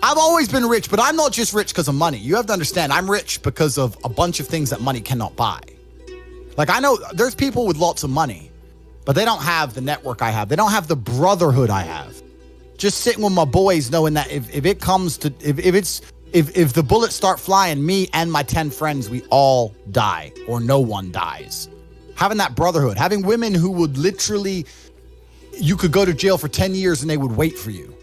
I've always been rich, but I'm not just rich because of money. You have to understand, I'm rich because of a bunch of things that money cannot buy. Like, I know there's people with lots of money, but they don't have the network I have. They don't have the brotherhood I have. Just sitting with my boys, knowing that if the bullets start flying, me and my 10 friends, we all die or no one dies. Having that brotherhood, having women who would literally, you could go to jail for 10 years and they would wait for you.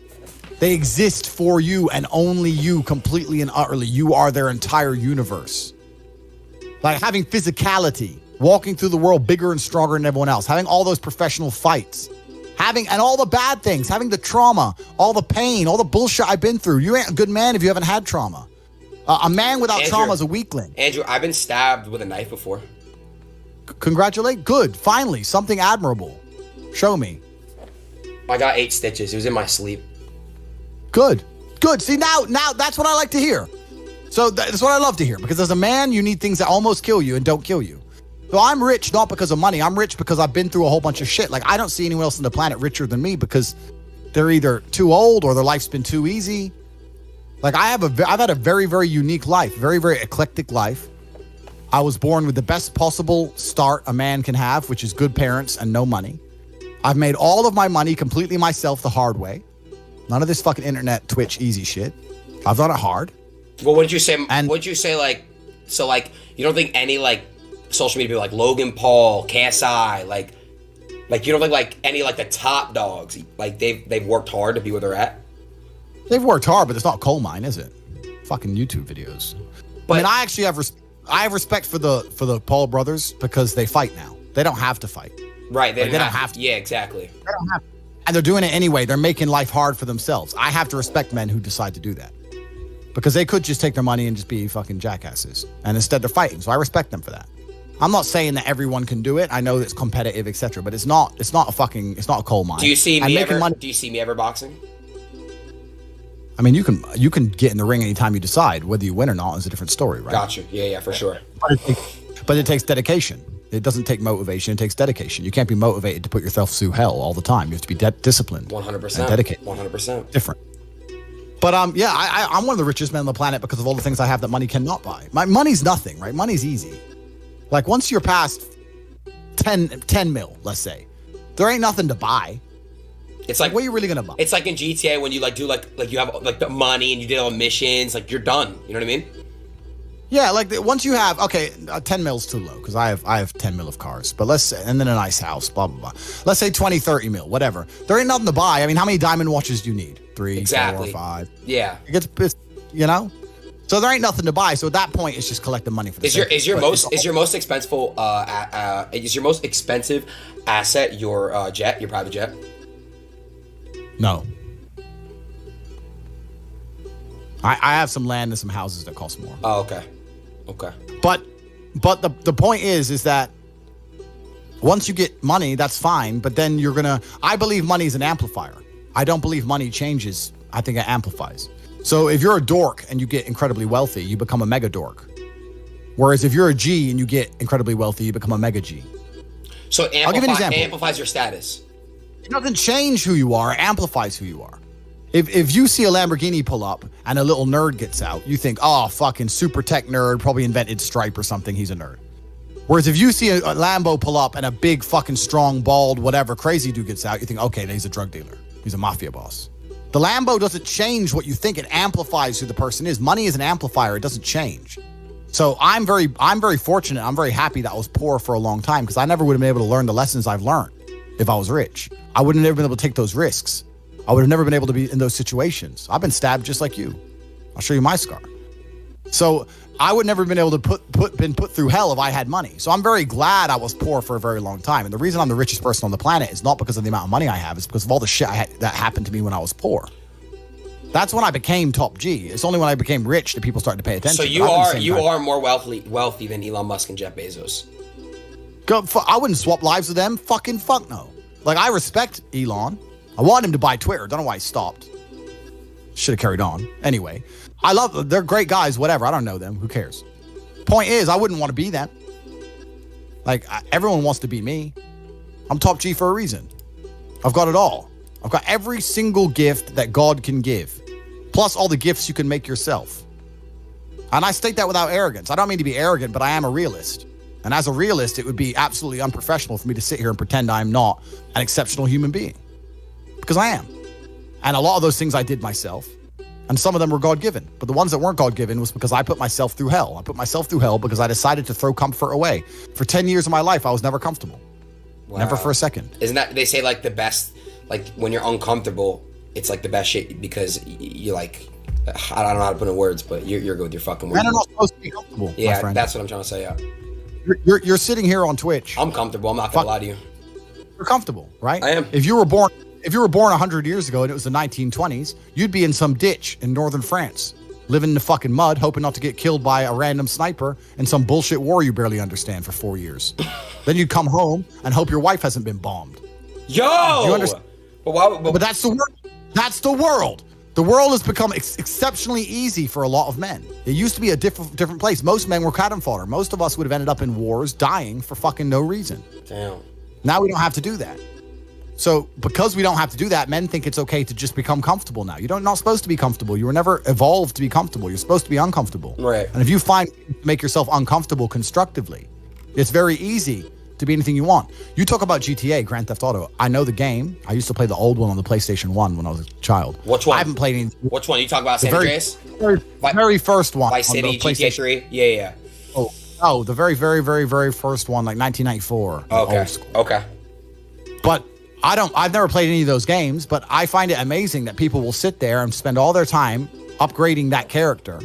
They exist for you and only you, completely and utterly. You are their entire universe. Like having physicality, walking through the world bigger and stronger than everyone else, having all those professional fights, and all the bad things, having the trauma, all the pain, all the bullshit I've been through. You ain't a good man if you haven't had trauma. A man without trauma is a weakling. Andrew, I've been stabbed with a knife before. Congratulate. Good. Finally, something admirable. Show me. I got 8 stitches. It was in my sleep. Good. See, now that's what I like to hear. So that's what I love to hear, because as a man, you need things that almost kill you and don't kill you. So I'm rich not because of money. I'm rich because I've been through a whole bunch of shit. Like, I don't see anyone else on the planet richer than me because they're either too old or their life's been too easy. Like, I've had a very, very unique life, very, very eclectic life. I was born with the best possible start a man can have, which is good parents and no money. I've made all of my money completely myself the hard way. None of this fucking internet, Twitch, easy shit. I've done it hard. Well, what'd you say, like, so, like, you don't think any, like, social media people like Logan Paul, KSI, like you don't think like any like the top dogs, like they've worked hard to be where they're at? They've worked hard, but it's not a coal mine, is it? Fucking YouTube videos. But I mean, I actually have respect for the Paul brothers because they fight now. They don't have to fight. Right, they don't have to. Yeah, exactly. They don't have to. And they're doing it anyway. They're making life hard for themselves. I have to respect men who decide to do that. Because they could just take their money and just be fucking jackasses. And instead they're fighting. So I respect them for that. I'm not saying that everyone can do it. I know it's competitive, etc. But it's not a coal mine. Do you see me ever boxing? I mean, you can get in the ring anytime you decide. Whether you win or not is a different story, right? Gotcha. Yeah, for sure. But it takes dedication. It doesn't take motivation. It takes dedication. You can't be motivated to put yourself through hell all the time. You have to be disciplined. 100%. And dedicated. 100%. Different. But yeah, I'm one of the richest men on the planet because of all the things I have that money cannot buy. My money's nothing, right? Money's easy. Like, once you're past 10 mil, let's say, there ain't nothing to buy. It's like, what are you really gonna buy? It's like in GTA when you like do like you have like the money and you did all the missions, like you're done. You know what I mean? Yeah, like once you have 10 mil's too low because I have 10 mil of cars, but let's say, and then a nice house, blah blah blah. Let's say 20, 30 mil, whatever. There ain't nothing to buy. I mean, how many diamond watches do you need? 3, exactly. 4, 5. Yeah. It gets, you know. So there ain't nothing to buy. So at that point, it's just collecting money for the Is your most expensive asset your jet, your private jet? No. I have some land and some houses that cost more. Oh, okay. But the point is that once you get money, that's fine. But then I believe money is an amplifier. I don't believe money changes. I think it amplifies. So if you're a dork and you get incredibly wealthy, you become a mega dork. Whereas if you're a G and you get incredibly wealthy, you become a mega G. So I'll give you an example. Amplifies your status. It doesn't change who you are. It amplifies who you are. If you see a Lamborghini pull up and a little nerd gets out, you think, oh, fucking super tech nerd, probably invented Stripe or something. He's a nerd. Whereas if you see a Lambo pull up and a big fucking strong, bald, whatever crazy dude gets out, you think, okay, he's a drug dealer. He's a mafia boss. The Lambo doesn't change what you think. It amplifies who the person is. Money is an amplifier. It doesn't change. So I'm very fortunate. I'm very happy that I was poor for a long time because I never would have been able to learn the lessons I've learned if I was rich. I would have never been able to take those risks. I would have never been able to be in those situations. I've been stabbed just like you. I'll show you my scar. So I would never have been able to been put through hell if I had money. So I'm very glad I was poor for a very long time. And the reason I'm the richest person on the planet is not because of the amount of money I have. It's because of all the shit that happened to me when I was poor. That's when I became top G. It's only when I became rich that people started to pay attention. So you are more wealthy than Elon Musk and Jeff Bezos. I wouldn't swap lives with them. Fucking fuck no. Like, I respect Elon. I want him to buy Twitter. Don't know why he stopped. Should have carried on. Anyway, they're great guys, whatever. I don't know them. Who cares? Point is, I wouldn't want to be them. Like, everyone wants to be me. I'm top G for a reason. I've got it all. I've got every single gift that God can give. plus all the gifts you can make yourself. And I state that without arrogance. I don't mean to be arrogant, but I am a realist. And as a realist, it would be absolutely unprofessional for me to sit here and pretend I'm not an exceptional human being. Because I am. And a lot of those things I did myself. And some of them were God-given. But the ones that weren't God-given was because I put myself through hell. I put myself through hell because I decided to throw comfort away. For 10 years of my life, I was never comfortable. Wow. Never for a second. Isn't that, they say like the best, like when you're uncomfortable, it's like the best shit because you like, I don't know how to put in words, but you're good with your fucking words. Men are not supposed to be comfortable, yeah, my friend. That's what I'm trying to say, yeah. You're sitting here on Twitch. I'm comfortable. I'm not going to lie to you. You're comfortable, right? I am. If you were born 100 years ago and it was the 1920s, you'd be in some ditch in northern France, living in the fucking mud, hoping not to get killed by a random sniper in some bullshit war you barely understand for 4 years. Then you'd come home and hope your wife hasn't been bombed. Yo! You understand? But that's the world. That's the world. The world has become exceptionally easy for a lot of men. It used to be a different place. Most men were cannon fodder. Most of us would have ended up in wars, dying for fucking no reason. Damn. Now we don't have to do that. So because we don't have to do that, men think it's okay to just become comfortable now. You're not supposed to be comfortable. You were never evolved to be comfortable. You're supposed to be uncomfortable. Right. And if you make yourself uncomfortable constructively, it's very easy to be anything you want. You talk about GTA, Grand Theft Auto. I know the game. I used to play the old one on the PlayStation 1 when I was a child. Which one? I haven't played any. Which one? You talk about San Andreas? Very first one. Vice City, GTA 3? Yeah. Oh, the very, very, very, very first one, like 1994. Okay. Old school. Okay. But I've never played any of those games, but I find it amazing that people will sit there and spend all their time upgrading that character,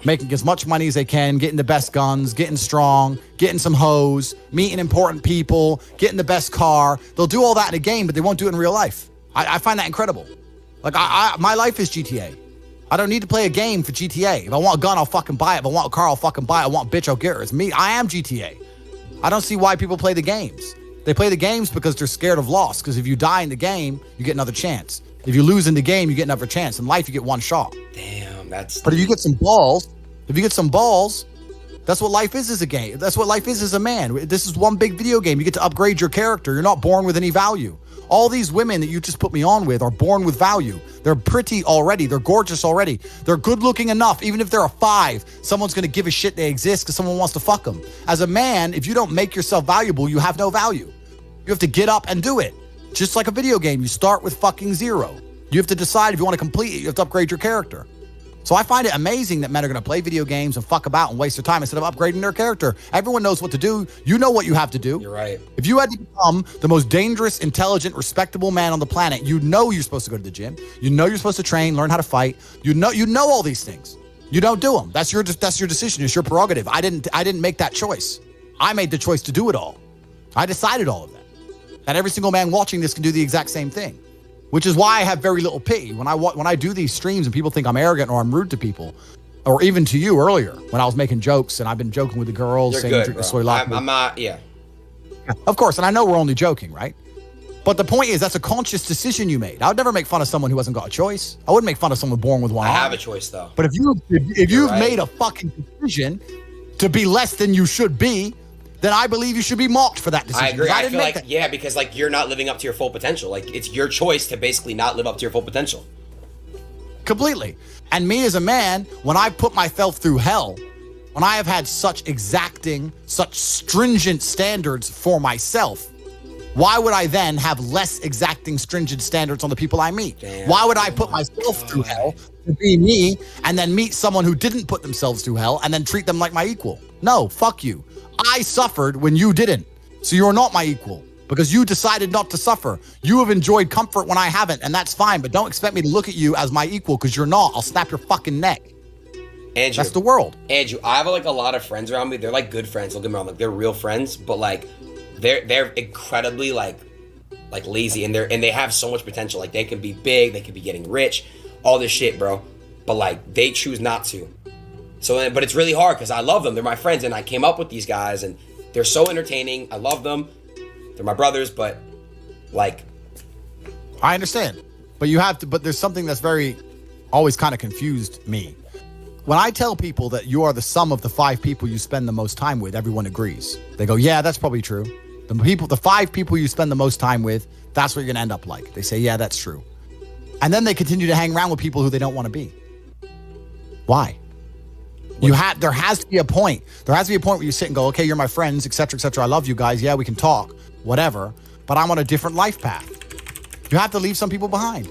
making as much money as they can, getting the best guns, getting strong, getting some hoes, meeting important people, getting the best car. They'll do all that in a game, but they won't do it in real life. I find that incredible. Like, my life is GTA. I don't need to play a game for GTA. If I want a gun, I'll fucking buy it. If I want a car, I'll fucking buy it. I want a bitch, I'll get her. It's me. I am GTA. I don't see why people play the games. They play the games because they're scared of loss. Because if you die in the game, you get another chance. If you lose in the game, you get another chance. In life, you get one shot. Damn, that's... But if you get some balls, that's what life is as a game. That's what life is as a man. This is one big video game. You get to upgrade your character. You're not born with any value. All these women that you just put me on with are born with value. They're pretty already. They're gorgeous already. They're good looking enough. Even if they're a 5, someone's going to give a shit they exist because someone wants to fuck them. As a man, if you don't make yourself valuable, you have no value. You have to get up and do it. Just like a video game, you start with fucking 0. You have to decide if you want to complete it. You have to upgrade your character. So I find it amazing that men are going to play video games and fuck about and waste their time instead of upgrading their character. Everyone knows what to do. You know what you have to do. You're right. If you had to become the most dangerous, intelligent, respectable man on the planet, you know you're supposed to go to the gym. You know you're supposed to train, learn how to fight. You know all these things. You don't do them. That's your decision. It's your prerogative. I didn't make that choice. I made the choice to do it all. I decided all of that. And every single man watching this can do the exact same thing. Which is why I have very little pity when I do these streams and people think I'm arrogant or I'm rude to people, or even to you earlier when I was making jokes and I've been joking with the girls, You're saying good, drink the bro. soy latte. I'm not, yeah. Of course, and I know we're only joking, right? But the point is that's a conscious decision you made. I would never make fun of someone who hasn't got a choice. I wouldn't make fun of someone born with one arm. I have a choice though. But if you've made a fucking decision to be less than you should be, then I believe you should be mocked for that decision. I agree. I feel like, yeah, because like you're not living up to your full potential. Like it's your choice to basically not live up to your full potential. Completely. And me as a man, when I put myself through hell, when I have had such exacting, such stringent standards for myself, why would I then have less exacting, stringent standards on the people I meet? Damn. Why would I put myself through hell to be me and then meet someone who didn't put themselves through hell and then treat them like my equal? No, fuck you. I suffered when you didn't. So you're not my equal because you decided not to suffer. You have enjoyed comfort when I haven't, and that's fine. But don't expect me to look at you as my equal because you're not. I'll snap your fucking neck. Andrew, that's the world. Andrew, I have like a lot of friends around me. They're like good friends. Don't get me wrong. Like they're real friends, but like they're incredibly like lazy and they have so much potential. Like they can be big, they could be getting rich, all this shit, bro. But like they choose not to. So, but it's really hard because I love them. They're my friends, and I came up with these guys, and they're so entertaining. I love them. They're my brothers, but like, I understand. But you have to. But there's something that's always kind of confused me. When I tell people that you are the sum of the 5 people you spend the most time with, everyone agrees. They go, "Yeah, that's probably true." The 5 people you spend the most time with, that's what you're gonna end up like. They say, "Yeah, that's true." And then they continue to hang around with people who they don't want to be. Why? There has to be a point. There has to be a point where you sit and go, okay, you're my friends, et cetera, et cetera. I love you guys. Yeah, we can talk, whatever. But I'm on a different life path. You have to leave some people behind.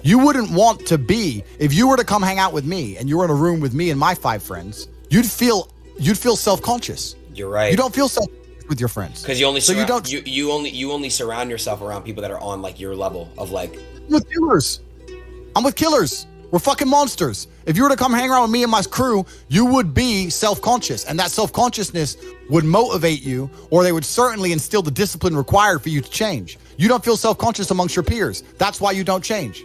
You wouldn't want to be, if you were to come hang out with me and you were in a room with me and my 5 friends, you'd feel self-conscious. You're right. You don't feel self-conscious with your friends. Because you only surround yourself around people that are on like your level of like. I'm with killers. We're fucking monsters. If you were to come hang around with me and my crew, you would be self-conscious. And that self-consciousness would motivate you, or they would certainly instill the discipline required for you to change. You don't feel self-conscious amongst your peers. That's why you don't change.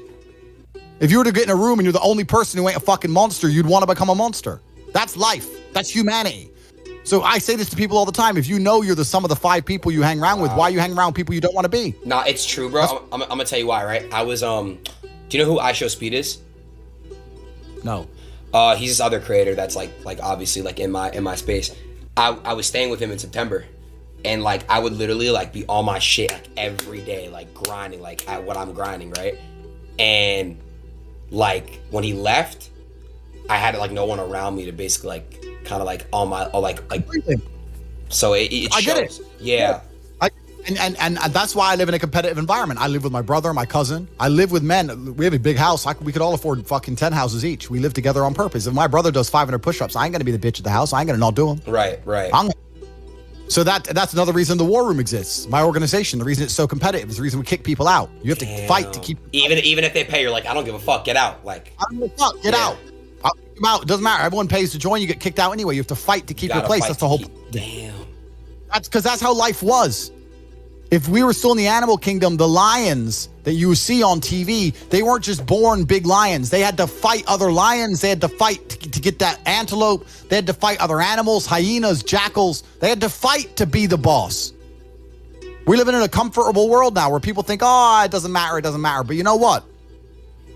If you were to get in a room and you're the only person who ain't a fucking monster, you'd want to become a monster. That's life. That's humanity. So I say this to people all the time. If you know you're the sum of the 5 people you hang around with, why are you hanging around with people you don't want to be? Nah, it's true, bro. I'm gonna tell you why, right? I was, do you know who I Show Speed is? No. He's this other creator that's like obviously like in my space. I was staying with him in September, and like I would literally like be on my shit like every day, like grinding, like at what I'm grinding, right? And like when he left, I had like no one around me to basically like kind of like on my like so it shows. I get it. Yeah. And that's why I live in a competitive environment. I live with my brother, my cousin. I live with men. We have a big house. We could all afford fucking 10 houses each. We live together on purpose. If my brother does 500 push-ups, I ain't gonna be the bitch at the house. I ain't gonna not do them. Right. So that's another reason the war room exists. My organization, the reason it's so competitive is the reason we kick people out. You have to fight to keep. Even if they pay, you're like, I don't give a fuck. Get out. Like, I don't give a fuck. Get out. I'll kick them out. It doesn't matter. Everyone pays to join. You get kicked out anyway. You have to fight to keep your place. That's the whole. Damn. That's because that's how life was. If we were still in the animal kingdom, the lions that you see on TV, they weren't just born big lions. They had to fight other lions. They had to fight to get that antelope. They had to fight other animals, hyenas, jackals. They had to fight to be the boss. We're living in a comfortable world now where people think, oh, it doesn't matter. It doesn't matter. But you know what?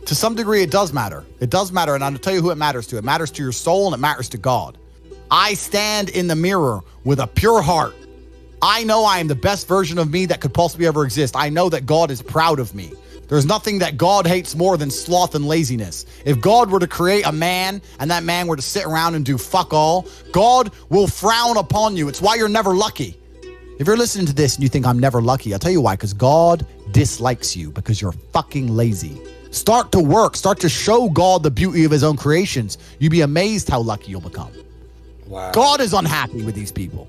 To some degree, it does matter. It does matter. And I'll tell you who it matters to. It matters to your soul and it matters to God. I stand in the mirror with a pure heart. I know I am the best version of me that could possibly ever exist. I know that God is proud of me. There's nothing that God hates more than sloth and laziness. If God were to create a man and that man were to sit around and do fuck all, God will frown upon you. It's why you're never lucky. If you're listening to this and you think I'm never lucky, I'll tell you why, because God dislikes you because you're fucking lazy. Start to work. Start to show God the beauty of his own creations. You'd be amazed how lucky you'll become. Wow. God is unhappy with these people.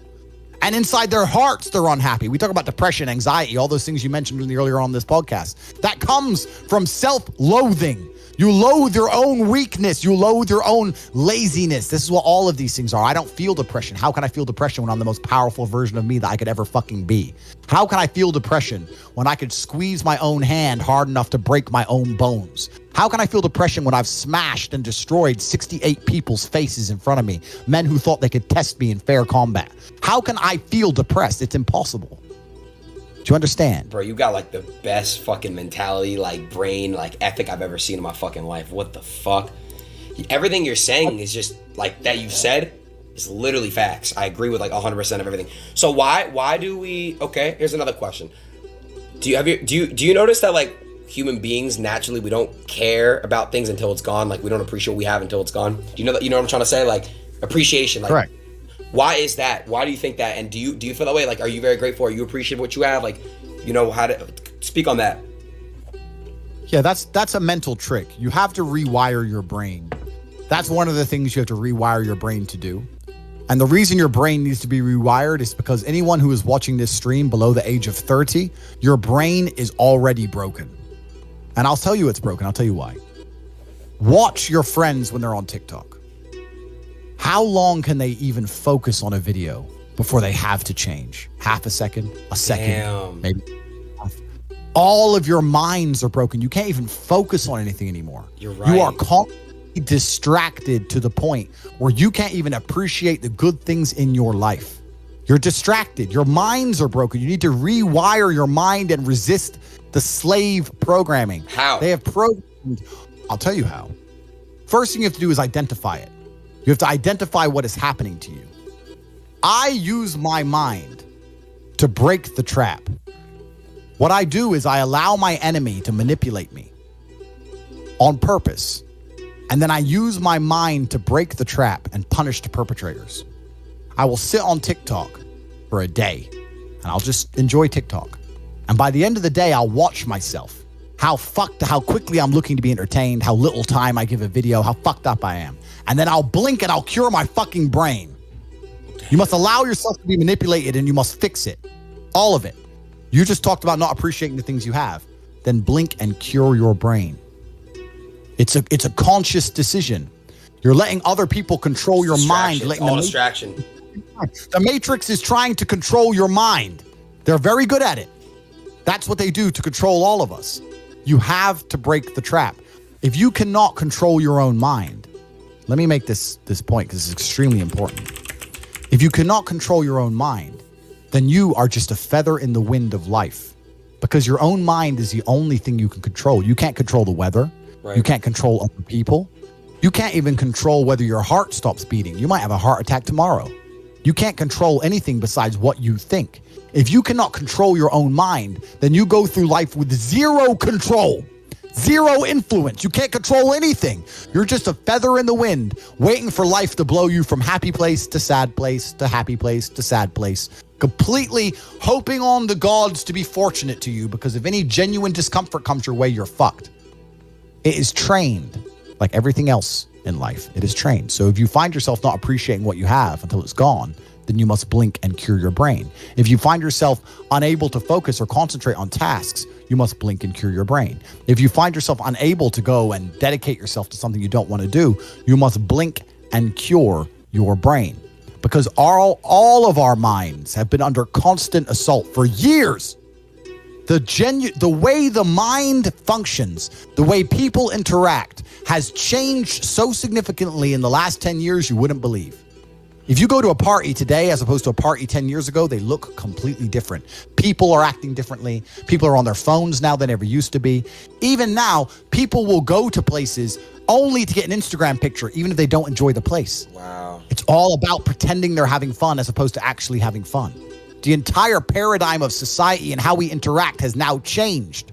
And inside their hearts, they're unhappy. We talk about depression, anxiety, all those things you mentioned earlier on this podcast. That comes from self-loathing. You loathe your own weakness. You loathe your own laziness. This is what all of these things are. I don't feel depression. How can I feel depression when I'm the most powerful version of me that I could ever fucking be? How can I feel depression when I could squeeze my own hand hard enough to break my own bones? How can I feel depression when I've smashed and destroyed 68 people's faces in front of me, men who thought they could test me in fair combat? How can I feel depressed? It's impossible. Do you understand? Bro, you got like the best fucking mentality, like brain, like ethic I've ever seen in my fucking life. What the fuck? Everything you're saying is just like that you said is literally facts. I agree with like 100% of everything. So why do we, okay, here's another question. Do you notice that like human beings naturally we don't care about things until it's gone? Like we don't appreciate what we have until it's gone. Do you know that, you know what I'm trying to say? Like appreciation. Like, correct. Why is that? Why do you think that? And do you feel that way? Like, are you very grateful? Are you appreciate what you have? Like, you know how to speak on that. Yeah, that's a mental trick. You have to rewire your brain. That's one of the things you have to rewire your brain to do. And the reason your brain needs to be rewired is because anyone who is watching this stream below the age of 30, your brain is already broken. And I'll tell you it's broken. I'll tell you why. Watch your friends when they're on TikTok. How long can they even focus on a video before they have to change? Half a second, a second, damn. Maybe. All of your minds are broken. You can't even focus on anything anymore. You're right. You are constantly distracted to the point where you can't even appreciate the good things in your life. You're distracted. Your minds are broken. You need to rewire your mind and resist the slave programming. How? They have programmed. I'll tell you how. First thing you have to do is identify it. You have to identify what is happening to you. I use my mind to break the trap. What I do is I allow my enemy to manipulate me. on purpose. And then I use my mind to break the trap and punish the perpetrators. I will sit on TikTok for a day and I'll just enjoy TikTok. And by the end of the day, I'll watch myself. How quickly I'm looking to be entertained, how little time I give a video, how fucked up I am. And then I'll blink and I'll cure my fucking brain. You must allow yourself to be manipulated and you must fix it. All of it. You just talked about not appreciating the things you have. Then blink and cure your brain. It's a conscious decision. You're letting other people control your mind. Letting all distraction. The Matrix is trying to control your mind. They're very good at it. That's what they do to control all of us. You have to break the trap. If you cannot control your own mind, let me make this point because it's extremely important. If you cannot control your own mind, then you are just a feather in the wind of life, because your own mind is the only thing you can control. You can't control the weather. Right. You can't control other people. You can't even control whether your heart stops beating. You might have a heart attack tomorrow. You can't control anything besides what you think. If you cannot control your own mind, then you go through life with zero control, zero influence. You can't control anything. You're just a feather in the wind, waiting for life to blow you from happy place to sad place to happy place to sad place, completely hoping on the gods to be fortunate to you, because if any genuine discomfort comes your way, you're fucked. It is trained like everything else in life. It is trained. So if you find yourself not appreciating what you have until it's gone, then you must blink and cure your brain. If you find yourself unable to focus or concentrate on tasks, you must blink and cure your brain. If you find yourself unable to go and dedicate yourself to something you don't want to do, you must blink and cure your brain. Because all of our minds have been under constant assault for years. The way the mind functions, the way people interact, has changed so significantly in the last 10 years you wouldn't believe. If you go to a party today as opposed to a party 10 years ago, they look completely different. People are acting differently. People are on their phones now than ever used to be. Even now, people will go to places only to get an Instagram picture, even if they don't enjoy the place. Wow. It's all about pretending they're having fun as opposed to actually having fun. The entire paradigm of society and how we interact has now changed.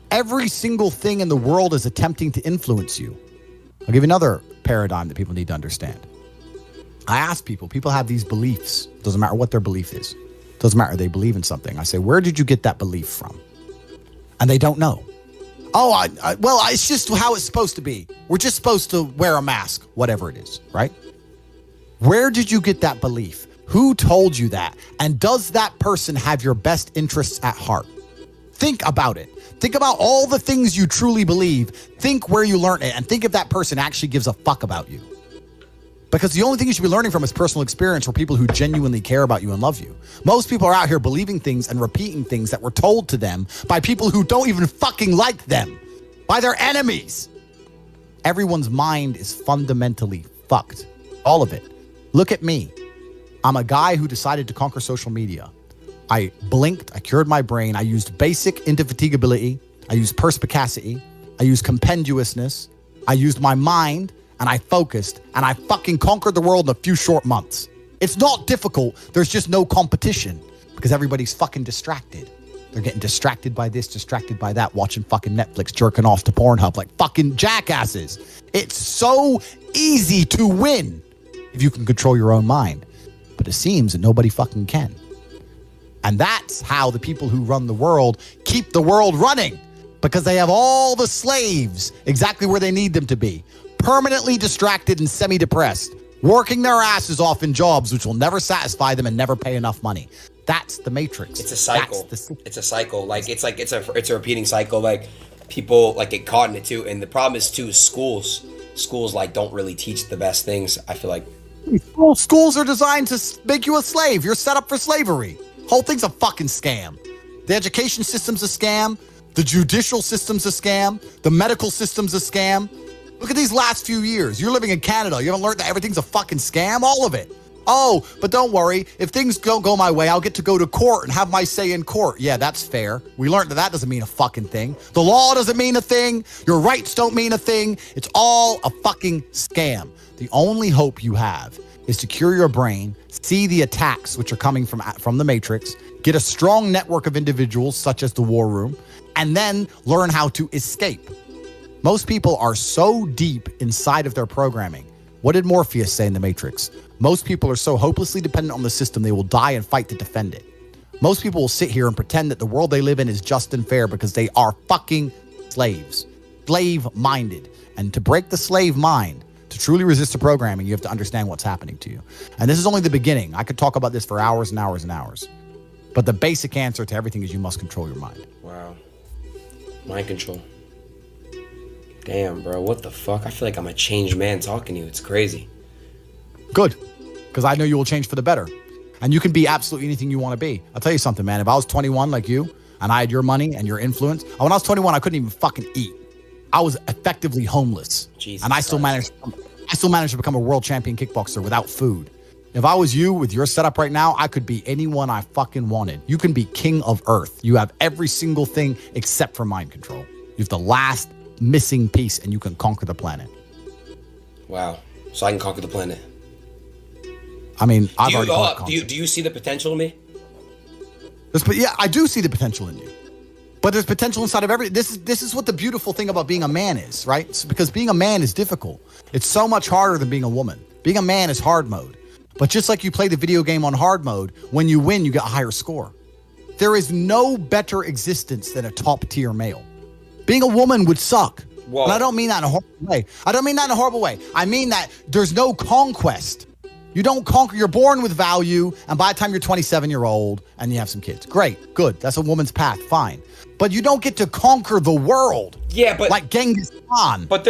Every single thing in the world is attempting to influence you. I'll give you another paradigm that people need to understand. I ask people have these beliefs. Doesn't matter what their belief is. Doesn't matter, they believe in something. I say, where did you get that belief from? And they don't know. Oh, well, it's just how it's supposed to be. We're just supposed to wear a mask, whatever it is, right? Where did you get that belief? Who told you that? And does that person have your best interests at heart? Think about it. Think about all the things you truly believe. Think where you learned it, and think if that person actually gives a fuck about you. Because the only thing you should be learning from is personal experience for people who genuinely care about you and love you. Most people are out here believing things and repeating things that were told to them by people who don't even fucking like them, by their enemies. Everyone's mind is fundamentally fucked. All of it. Look at me. I'm a guy who decided to conquer social media. I blinked, I cured my brain, I used basic indefatigability, I used perspicacity, I used compendiousness, I used my mind, and I focused, and I fucking conquered the world in a few short months. It's not difficult, there's just no competition, because everybody's fucking distracted. They're getting distracted by this, distracted by that, watching fucking Netflix, jerking off to Pornhub like fucking jackasses. It's so easy to win if you can control your own mind. But it seems that nobody fucking can. And that's how the people who run the world keep the world running, because they have all the slaves exactly where they need them to be, permanently distracted and semi-depressed, working their asses off in jobs which will never satisfy them and never pay enough money. That's the Matrix. It's a cycle. It's a cycle. It's a repeating cycle. Like people get caught in it too. And the problem is too, schools don't really teach the best things. I feel like schools are designed to make you a slave. You're set up for slavery. Whole thing's a fucking scam. The education system's a scam. The judicial system's a scam. The medical system's a scam. Look at these last few years. You're living in Canada. You haven't learned that everything's a fucking scam? All of it. Oh, but don't worry. If things don't go my way, I'll get to go to court and have my say in court. Yeah, that's fair. We learned that doesn't mean a fucking thing. The law doesn't mean a thing. Your rights don't mean a thing. It's all a fucking scam. The only hope you have is to cure your brain, see the attacks which are coming from the Matrix, get a strong network of individuals such as the War Room, and then learn how to escape. Most people are so deep inside of their programming. What did Morpheus say in The Matrix? Most people are so hopelessly dependent on the system they will die and fight to defend it. Most people will sit here and pretend that the world they live in is just and fair because they are fucking slaves. Slave-minded. And to break the slave mind, to truly resist the programming, you have to understand what's happening to you. And this is only the beginning. I could talk about this for hours and hours and hours. But the basic answer to everything is you must control your mind. Wow. Mind control. Damn, bro. What the fuck? I feel like I'm a changed man talking to you. It's crazy. Good. Because I know you will change for the better. And you can be absolutely anything you want to be. I'll tell you something, man. If I was 21 like you, and I had your money and your influence, when I was 21, I couldn't even fucking eat. I was effectively homeless. Jesus and I still managed to become a world champion kickboxer without food. If I was you with your setup right now, I could be anyone I fucking wanted. You can be king of earth. You have every single thing except for mind control. You have the last missing piece and you can conquer the planet. Wow. So I can conquer the planet. I mean, I've already conquered. Do you see the potential in me? Yeah, I do see the potential in you. But there's potential inside of every. This is what the beautiful thing about being a man is, right? It's because being a man is difficult. It's so much harder than being a woman. Being a man is hard mode. But just like you play the video game on hard mode, when you win, you get a higher score. There is no better existence than a top tier male. Being a woman would suck. Whoa. And I don't mean that in a horrible way. I mean that there's no conquest. You don't conquer. You're born with value, and by the time you're 27, you're old, and you have some kids. Great, good. That's a woman's path. Fine. But you don't get to conquer the world. Yeah, but like Genghis Khan. But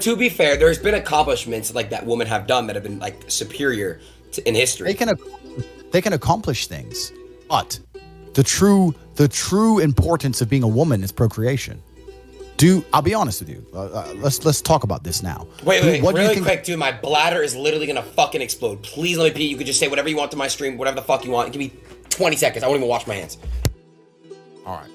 to be fair, there's been accomplishments like that women have done that have been like superior in history. They can accomplish things, but the true importance of being a woman is procreation. I'll be honest with you. Let's talk about this now. Wait, really quick, dude. My bladder is literally gonna fucking explode. Please let me pee. You could just say whatever you want to my stream, whatever the fuck you want. Give me 20 seconds. I won't even wash my hands. All right.